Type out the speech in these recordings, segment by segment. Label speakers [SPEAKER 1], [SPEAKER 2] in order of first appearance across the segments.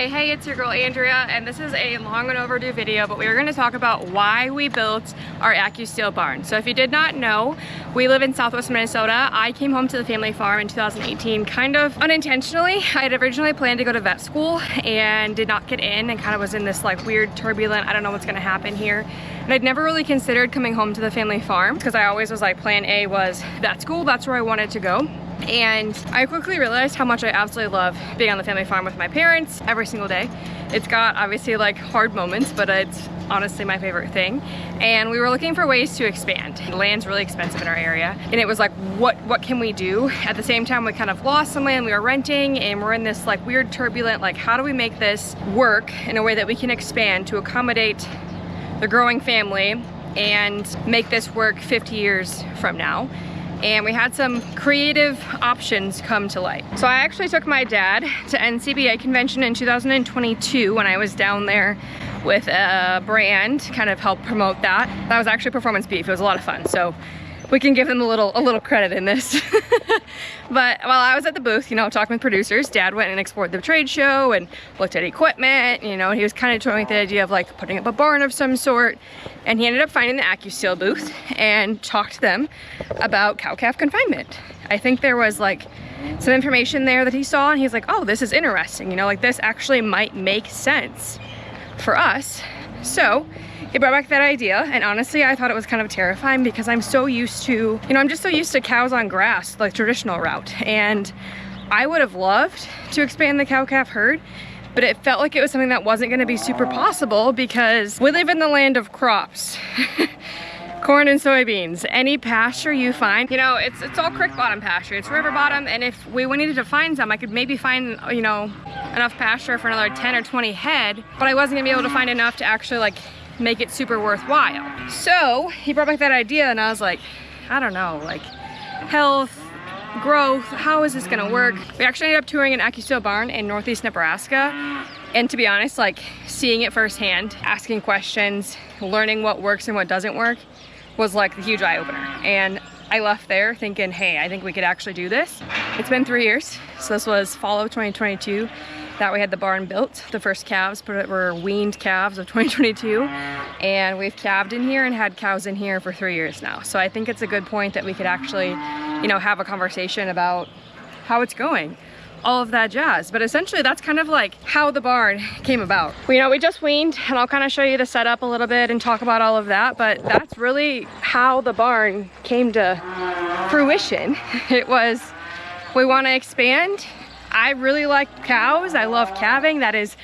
[SPEAKER 1] Hey, it's your girl Andrea, and this is a long and overdue video, but we are going to talk about why we built our Accu-Steel barn. So if you did not know, we live in southwest Minnesota. I came home to the family farm in 2018 kind of unintentionally. I had originally planned to go to vet school and did not get in, and kind of was in this like weird turbulent, I don't know what's going to happen here. And I'd never really considered coming home to the family farm because I always was like, plan A was vet school, that's where I wanted to go. And I quickly realized how much I absolutely love being on the family farm with my parents every single day. It's got obviously like hard moments, but it's honestly my favorite thing. And we were looking for ways to expand. The land's really expensive in our area, and it was like, what can we do? At the same time, we kind of lost some land we were renting, and we're in this like weird turbulent, like how do we make this work in a way that we can expand to accommodate the growing family and make this work 50 years from now. And we had some creative options come to light. So I actually took my dad to NCBA convention in 2022 when I was down there with a brand, kind of help promote that. That was actually performance beef. It was a lot of fun. So we can give them a little credit in this. But while I was at the booth, you know, talking with producers, Dad went and explored the trade show and looked at equipment, you know, and he was kind of toying with the idea of like putting up a barn of some sort. And he ended up finding the Accu-Steel booth and talked to them about cow-calf confinement. I think there was like some information there that he saw, and he's like, oh, this is interesting, you know, like this actually might make sense for us. So he brought back that idea, and honestly I thought it was kind of terrifying because I'm so used to, you know, I'm just so used to cows on grass, like traditional route, and I would have loved to expand the cow-calf herd, but it felt like it was something that wasn't going to be super possible because we live in the land of crops. Corn and soybeans. Any pasture you find, you know, it's all creek bottom pasture, it's river bottom, and if we needed to find some, I could maybe find, you know, enough pasture for another 10 or 20 head, but I wasn't gonna be able to find enough to actually like make it super worthwhile. So he brought back that idea, and I was like, I don't know, like health, growth, how is this gonna work? We actually ended up touring an Accu-Steel barn in northeast Nebraska, and to be honest, like seeing it firsthand, asking questions, learning what works and what doesn't work was like the huge eye-opener. And I left there thinking, hey, I think we could actually do this. It's been 3 years, so this was fall of 2022 that we had the barn built. The first calves were weaned calves of 2022, and we've calved in here and had cows in here for 3 years now. So I think it's a good point that we could actually, you know, have a conversation about how it's going, all of that jazz. But essentially that's kind of like how the barn came about. You know, we just weaned, and I'll kind of show you the setup a little bit and talk about all of that, but that's really how the barn came to fruition. It was, we want to expand. I really like cows. I love calving. That is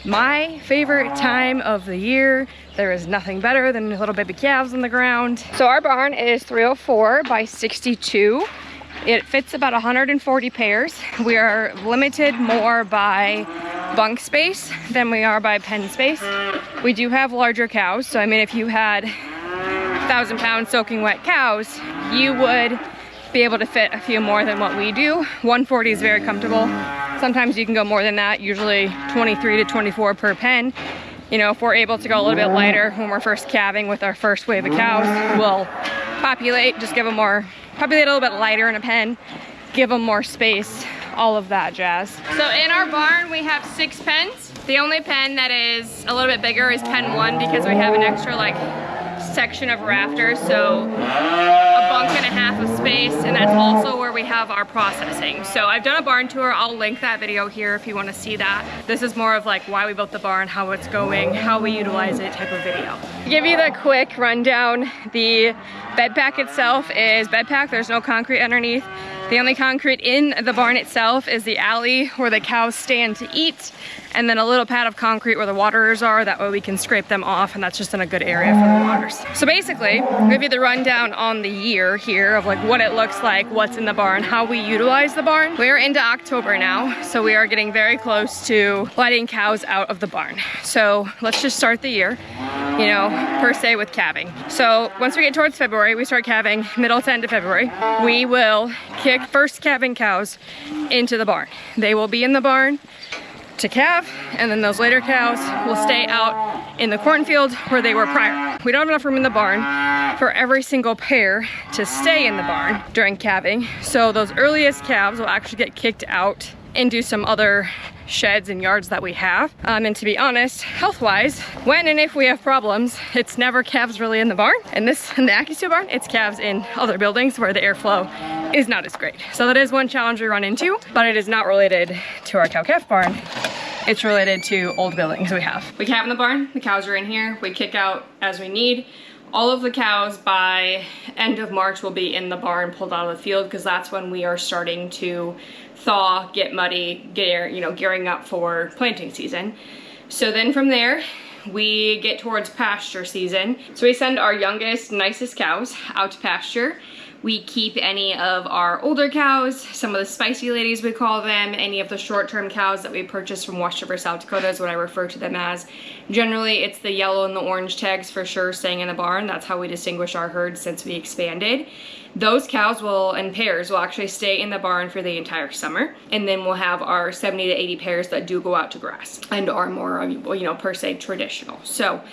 [SPEAKER 1] my favorite time of the year. There is nothing better than little baby calves on the ground. So our barn is 304 by 62. It fits about 140 pairs. We are limited more by bunk space than we are by pen space. We do have larger cows, so I mean if you had 1,000-pound soaking wet cows, you would be able to fit a few more than what we do. 140 is very comfortable. Sometimes you can go more than that, usually 23 to 24 per pen. You know, if we're able to go a little bit lighter when we're first calving with our first wave of cows, we'll populate, just give them more, populate a little bit lighter in a pen, give them more space, all of that jazz. So in our barn we have 6 pens. The only pen that is a little bit bigger is pen 1 because we have an extra like section of rafters, so a bunk and a half of space, and that's also where we have our processing. So I've done a barn tour. I'll link that video here if you want to see that. This is more of like why we built the barn, how it's going, how we utilize it type of video. To give you the quick rundown, the bed pack itself is bed pack. There's no concrete underneath. The only concrete in the barn itself is the alley where the cows stand to eat, and then a little pad of concrete where the waterers are. That way we can scrape them off, and that's just in a good area for the waters. So basically, I'll give you the rundown on the year here of like what it looks like, what's in the barn, how we utilize the barn. We're into October now, so we are getting very close to letting cows out of the barn. So let's just start the year, you know, per se with calving. So once we get towards February, we start calving middle to end of February. We will kick first calving cows into the barn. They will be in the barn to calve, and then those later cows will stay out in the cornfield where they were prior. We don't have enough room in the barn for every single pair to stay in the barn during calving, so those earliest calves will actually get kicked out into some other sheds and yards that we have. And to be honest, health-wise, when and if we have problems, it's never calves really in the barn. And this, in the Accu-Steel barn, it's calves in other buildings where the airflow is not as great. So that is one challenge we run into, but it is not related to our cow-calf barn. It's related to old buildings we have. We calve in the barn, the cows are in here, we kick out as we need. All of the cows by end of March will be in the barn, pulled out of the field, because that's when we are starting to thaw, get muddy, gearing up for planting season. So then from there, we get towards pasture season. So we send our youngest, nicest cows out to pasture. We keep any of our older cows, some of the spicy ladies we call them, any of the short-term cows that we purchase from West River, South Dakota is what I refer to them as. Generally, it's the yellow and the orange tags for sure staying in the barn. That's how we distinguish our herd since we expanded. Those cows will, in pairs, will actually stay in the barn for the entire summer. And then we'll have our 70 to 80 pairs that do go out to grass and are more, per se traditional. So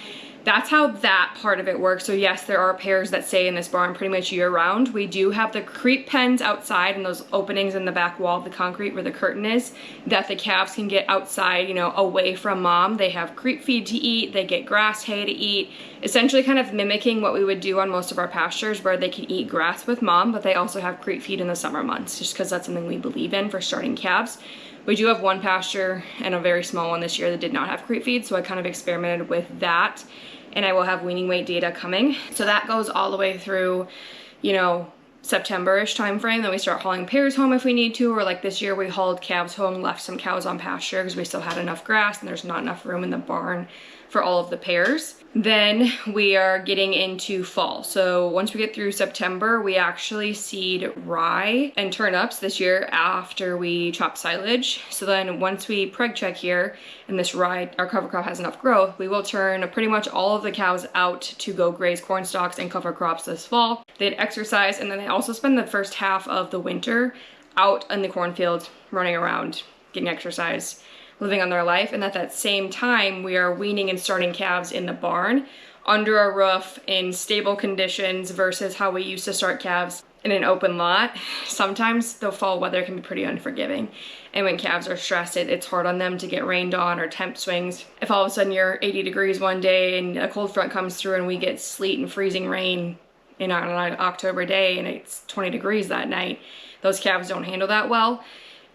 [SPEAKER 1] that's how that part of it works. So yes, there are pairs that stay in this barn pretty much year round. We do have the creep pens outside and those openings in the back wall of the concrete where the curtain is that the calves can get outside, away from mom. They have creep feed to eat, they get grass hay to eat, essentially kind of mimicking what we would do on most of our pastures where they can eat grass with mom, but they also have creep feed in the summer months just because that's something we believe in for starting calves. We do have one pasture and a very small one this year that did not have creep feed, so I kind of experimented with that. And I will have weaning weight data coming. So that goes all the way through, September-ish time frame. Then we start hauling pairs home if we need to, or like this year we hauled calves home, left some cows on pasture because we still had enough grass and there's not enough room in the barn for all of the pairs. Then we are getting into fall. So once we get through September, we actually seed rye and turnips this year after we chop silage. So then once we preg check here and this rye, our cover crop has enough growth, we will turn pretty much all of the cows out to go graze corn stalks and cover crops this fall. They'd exercise, and then they also spend the first half of the winter out in the cornfield, running around, getting exercise, living on their life. And at that same time, we are weaning and starting calves in the barn under a roof in stable conditions versus how we used to start calves in an open lot. Sometimes the fall weather can be pretty unforgiving. And when calves are stressed, it's hard on them to get rained on or temp swings. If all of a sudden you're 80 degrees one day and a cold front comes through and we get sleet and freezing rain on an October day and it's 20 degrees that night, those calves don't handle that well.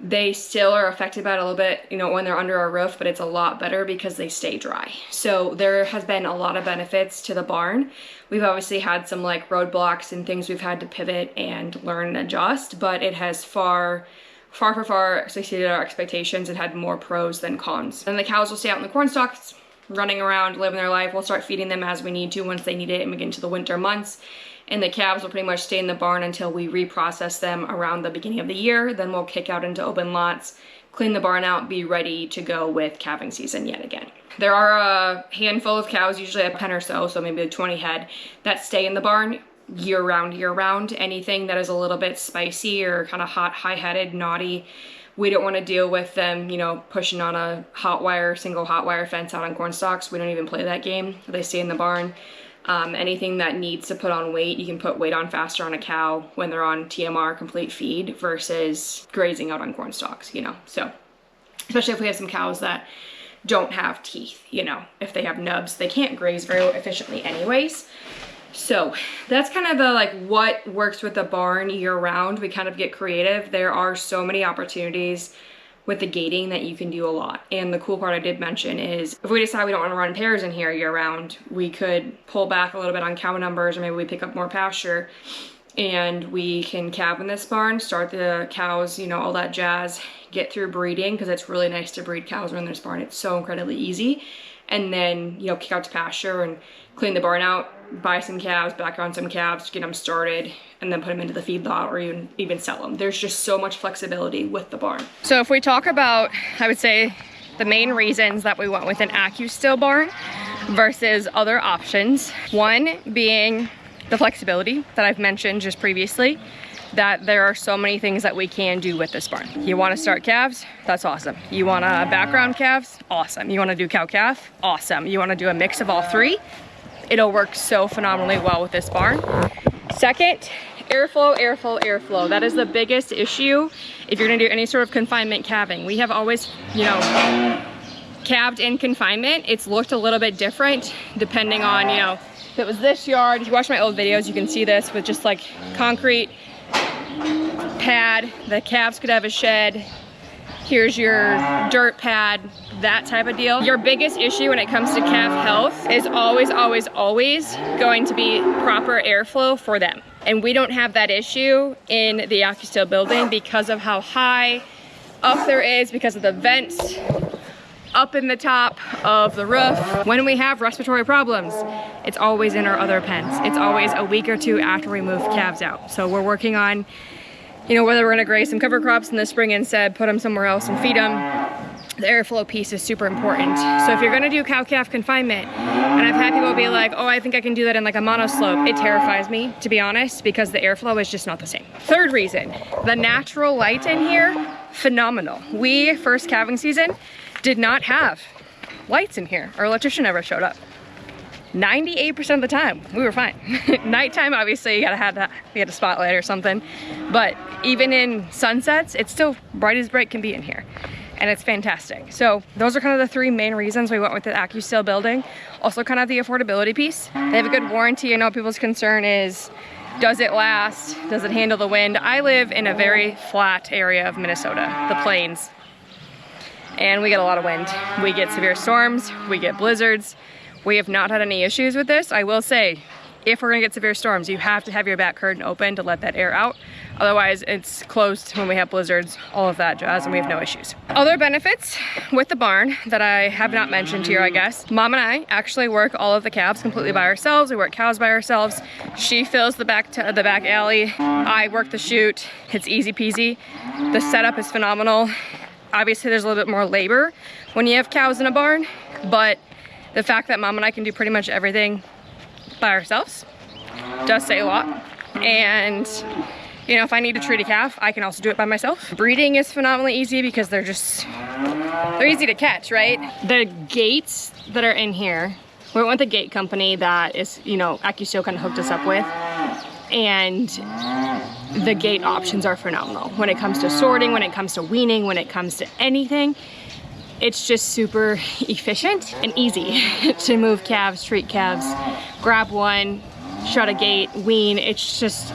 [SPEAKER 1] They still are affected by it a little bit, when they're under our roof, but it's a lot better because they stay dry. So there has been a lot of benefits to the barn. We've obviously had some roadblocks and things we've had to pivot and learn and adjust, but it has far exceeded our expectations and had more pros than cons. And the cows will stay out in the corn stalks, running around, living their life. We'll start feeding them as we need to once they need it and we get into the winter months. And the calves will pretty much stay in the barn until we reprocess them around the beginning of the year. Then we'll kick out into open lots, clean the barn out, be ready to go with calving season yet again. There are a handful of cows, usually a pen or so maybe 20 head, that stay in the barn year round. Anything that is a little bit spicy or kind of hot, high-headed, naughty, we don't want to deal with them, pushing on a single hot wire fence out on corn stalks. We don't even play that game. They stay in the barn. Anything that needs to put on weight, you can put weight on faster on a cow when they're on TMR, complete feed, versus grazing out on corn stalks, So, especially if we have some cows that don't have teeth, if they have nubs, they can't graze very efficiently anyways. So that's kind of the what works with the barn year round. We kind of get creative. There are so many opportunities with the gating that you can do a lot. And the cool part I did mention is if we decide we don't want to run pairs in here year round, we could pull back a little bit on cow numbers, or maybe we pick up more pasture and we can calve in this barn, start the cows, all that jazz, get through breeding, because it's really nice to breed cows in this barn. It's so incredibly easy. And then, kick out to pasture and clean the barn out, buy some calves, back on some calves, get them started, and then put them into the feedlot or even sell them. There's just so much flexibility with the barn. So if we talk about, I would say, the main reasons that we went with an Accu-Steel barn versus other options, one being the flexibility that I've mentioned just previously, that there are so many things that we can do with this barn. You want to start calves? That's awesome. You want to background calves? Awesome. You want to do cow-calf? Awesome. You want to do a mix of all three? It'll work so phenomenally well with this barn. Second Airflow, airflow, airflow. That is the biggest issue if you're gonna do any sort of confinement calving. We have always, you know, calved in confinement. It's looked a little bit different depending on, you know, if it was this yard. If you watch my old videos, you can see this with just like concrete pad. The calves could have a shed. Here's your dirt pad, that type of deal. Your biggest issue when it comes to calf health is always, always, always going to be proper airflow for them. And we don't have that issue in the Accu-Steel building because of how high up there is, because of the vents up in the top of the roof. When we have respiratory problems, it's always in our other pens. It's always a week or two after we move calves out. So we're working on, you know, whether we're gonna graze some cover crops in the spring instead, put them somewhere else and feed them. The airflow piece is super important. So if you're gonna do cow-calf confinement, and I've had people be like, oh, I think I can do that in like a monoslope. It terrifies me, to be honest, because the airflow is just not the same. Third reason, the natural light in here, phenomenal. We, first calving season, did not have lights in here. Our electrician never showed up. 98% of the time, we were fine. Nighttime, obviously, you gotta have that. We had a spotlight or something. But even in sunsets, it's still bright as bright can be in here. And it's fantastic. So those are kind of the three main reasons we went with the Accu-Steel building. Also kind of the affordability piece. They have a good warranty. I know people's concern is, does it last? Does it handle the wind? I live in a very flat area of Minnesota, the plains. And we get a lot of wind. We get severe storms, we get blizzards. We have not had any issues with this. I will say, if we're gonna get severe storms, you have to have your back curtain open to let that air out. Otherwise, it's closed when we have blizzards, all of that jazz, and we have no issues. Other benefits with the barn that I have not mentioned here, I guess. Mom and I actually work all of the calves completely by ourselves. We work cows by ourselves. She fills the back alley. I work the chute. It's easy peasy. The setup is phenomenal. Obviously, there's a little bit more labor when you have cows in a barn, but the fact that Mom and I can do pretty much everything by ourselves does say a lot. And you know, if I need to treat a calf, I can also do it by myself. Breeding is phenomenally easy because they're easy to catch, right? The gates that are in here, we went with the gate company that is, you know, Accu-Steel kind of hooked us up with. And the gate options are phenomenal. When it comes to sorting, when it comes to weaning, when it comes to anything, it's just super efficient and easy to move calves, treat calves, grab one, shut a gate, wean. It's just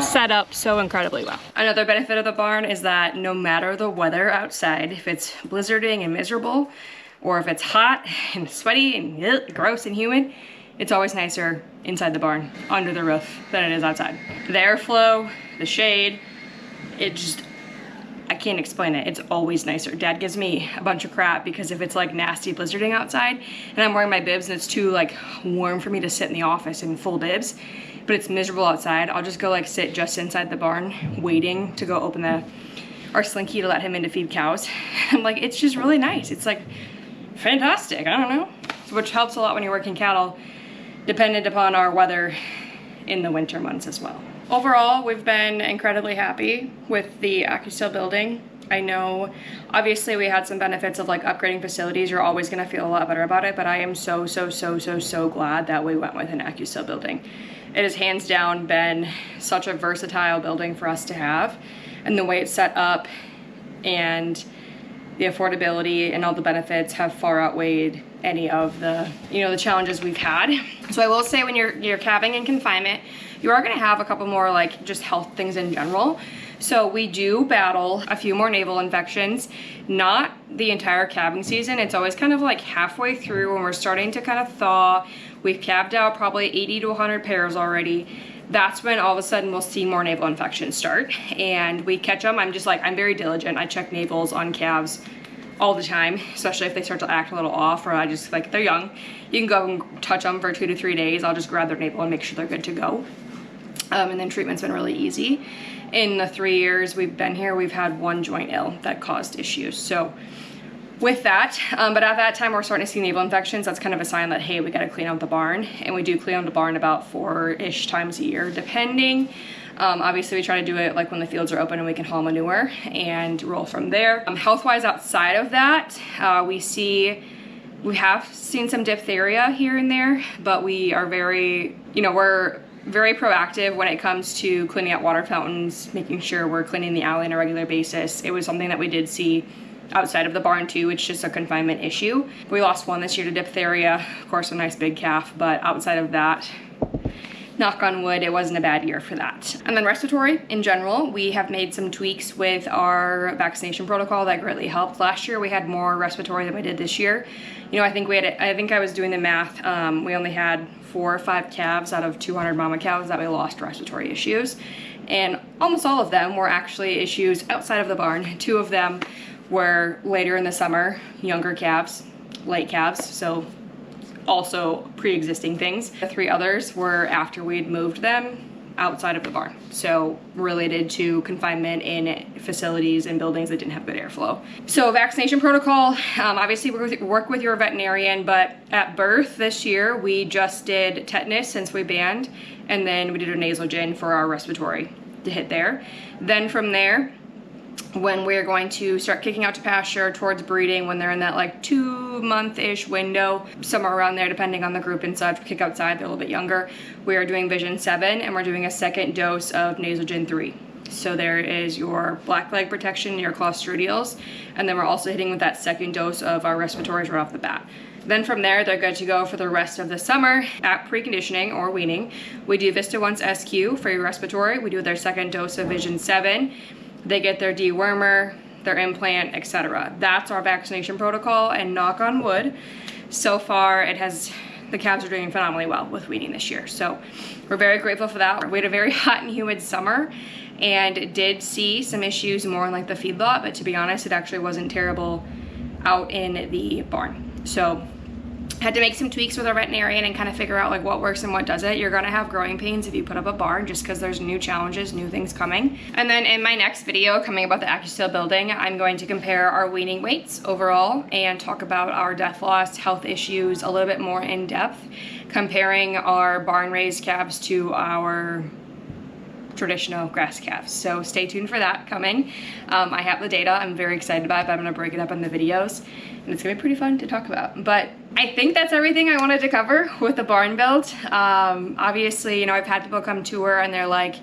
[SPEAKER 1] set up so incredibly well. Another benefit of the barn is that no matter the weather outside, if it's blizzarding and miserable, or if it's hot and sweaty and gross and humid, it's always nicer inside the barn, under the roof, than it is outside. The airflow, the shade, it just, I can't explain it. It's always nicer. Dad gives me a bunch of crap because if it's like nasty blizzarding outside and I'm wearing my bibs and it's too like warm for me to sit in the office in full bibs, but it's miserable outside, I'll just go like sit just inside the barn waiting to go open our slinky to let him in to feed cows. I'm like, it's just really nice. It's like fantastic, I don't know. Which helps a lot when you're working cattle, dependent upon our weather in the winter months as well. Overall, we've been incredibly happy with the Accu-Steel building. I know, obviously we had some benefits of like upgrading facilities. You're always gonna feel a lot better about it, but I am so glad that we went with an Accu-Steel building. It has hands down been such a versatile building for us to have, and the way it's set up and the affordability and all the benefits have far outweighed any of the, you know, the challenges we've had. So I will say when you're calving in confinement, you are gonna have a couple more like just health things in general. So we do battle a few more naval infections, not the entire calving season. It's always kind of like halfway through when we're starting to kind of thaw. We've calved out probably 80 to 100 pairs already. That's when all of a sudden we'll see more navel infections start and we catch them. I'm very diligent. I check navels on calves all the time, especially if they start to act a little off, or I just like, they're young. You can go and touch them for 2 to 3 days. I'll just grab their navel and make sure they're good to go. And then treatment's been really easy. In the 3 years we've been here, we've had one joint ill that caused issues. So with that, but at that time we're starting to see navel infections. That's kind of a sign that, hey, we gotta clean out the barn. And we do clean out the barn about 4-ish times a year, depending. Obviously we try to do it like when the fields are open and we can haul manure and roll from there. Health-wise outside of that, we have seen some diphtheria here and there, but we are very, you know, we're very proactive when it comes to cleaning out water fountains, making sure we're cleaning the alley on a regular basis. It was something that we did see outside of the barn too. It's just a confinement issue. We lost one this year to diphtheria, of course a nice big calf, but outside of that, knock on wood, it wasn't a bad year for that. And then respiratory in general, we have made some tweaks with our vaccination protocol that greatly helped. Last year we had more respiratory than we did this year. You know, I think I was doing the math, we only had 4 or 5 calves out of 200 mama cows that we lost to respiratory issues. And almost all of them were actually issues outside of the barn. 2 of them were later in the summer, younger calves, late calves, so also pre-existing things. The 3 others were after we'd moved them outside of the barn, so related to confinement in facilities and buildings that didn't have good airflow. So vaccination protocol, obviously work with your veterinarian, but at birth this year we just did tetanus since we banned, and then we did a nasogen for our respiratory to hit there. Then from there, when we're going to start kicking out to pasture towards breeding, when they're in that like 2-month-ish window, somewhere around there depending on the group and such, kick outside, they're a little bit younger, we are doing Vision 7 and we're doing a second dose of Nasogen 3. So there is your black leg protection, your clostridials, and then we're also hitting with that second dose of our respiratories right off the bat. Then from there, they're good to go for the rest of the summer. At preconditioning or weaning, we do Vista Once SQ for your respiratory. We do their second dose of Vision 7. They get their dewormer, their implant, etc. That's our vaccination protocol, and knock on wood, so far the calves are doing phenomenally well with weaning this year. So we're very grateful for that. We had a very hot and humid summer and did see some issues more in like the feedlot, but to be honest, it actually wasn't terrible out in the barn. So had to make some tweaks with our veterinarian and kind of figure out like what works and what doesn't. You're gonna have growing pains if you put up a barn just because there's new challenges, new things coming. And then in my next video coming about the Accu-Steel building, I'm going to compare our weaning weights overall and talk about our death loss, health issues a little bit more in depth, comparing our barn raised calves to our traditional grass calves. So stay tuned for that coming. I have the data, I'm very excited about it, but I'm gonna break it up in the videos and it's gonna be pretty fun to talk about. But I think that's everything I wanted to cover with the barn build. Obviously, you know, I've had people come tour and they're like,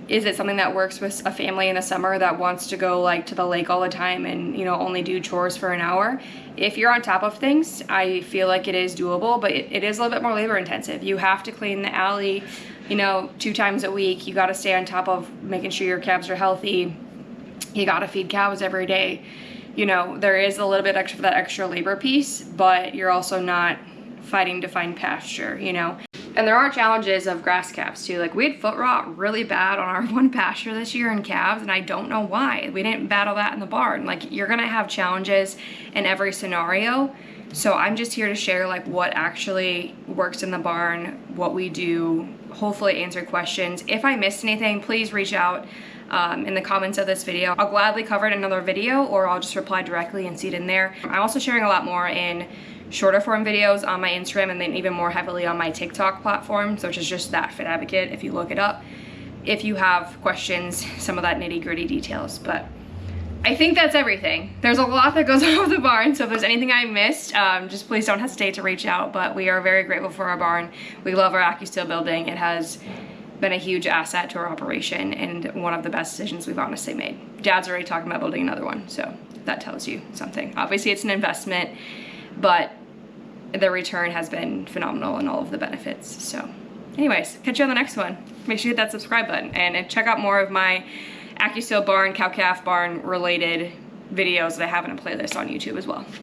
[SPEAKER 1] is it something that works with a family in the summer that wants to go like to the lake all the time and, you know, only do chores for an hour? If you're on top of things, I feel like it is doable, but it is a little bit more labor intensive. You have to clean the alley, you know, 2 times a week. You gotta stay on top of making sure your calves are healthy. You gotta feed cows every day. You know, there is a little bit extra for that extra labor piece, but you're also not fighting to find pasture, you know. And there are challenges of grass calves too. Like we had foot rot really bad on our one pasture this year in calves, and I don't know why. We didn't battle that in the barn. Like you're gonna have challenges in every scenario. So I'm just here to share like what actually works in the barn, what we do, hopefully answer questions. If I missed anything, please reach out in the comments of this video. I'll gladly cover it in another video, or I'll just reply directly and see it in there. I'm also sharing a lot more in shorter form videos on my Instagram, and then even more heavily on my TikTok platform, which is just that Fit Advocate if you look it up. If you have questions, some of that nitty gritty details, but I think that's everything. There's a lot that goes on with the barn, so if there's anything I missed, just please don't hesitate to reach out, but we are very grateful for our barn. We love our Accu-Steel building. It has been a huge asset to our operation and one of the best decisions we've honestly made. Dad's already talking about building another one, so that tells you something. Obviously it's an investment, but the return has been phenomenal and all of the benefits. So anyways, catch you on the next one. Make sure you hit that subscribe button and check out more of my Accu-Steel barn, cow-calf barn related videos that I have in a playlist on YouTube as well.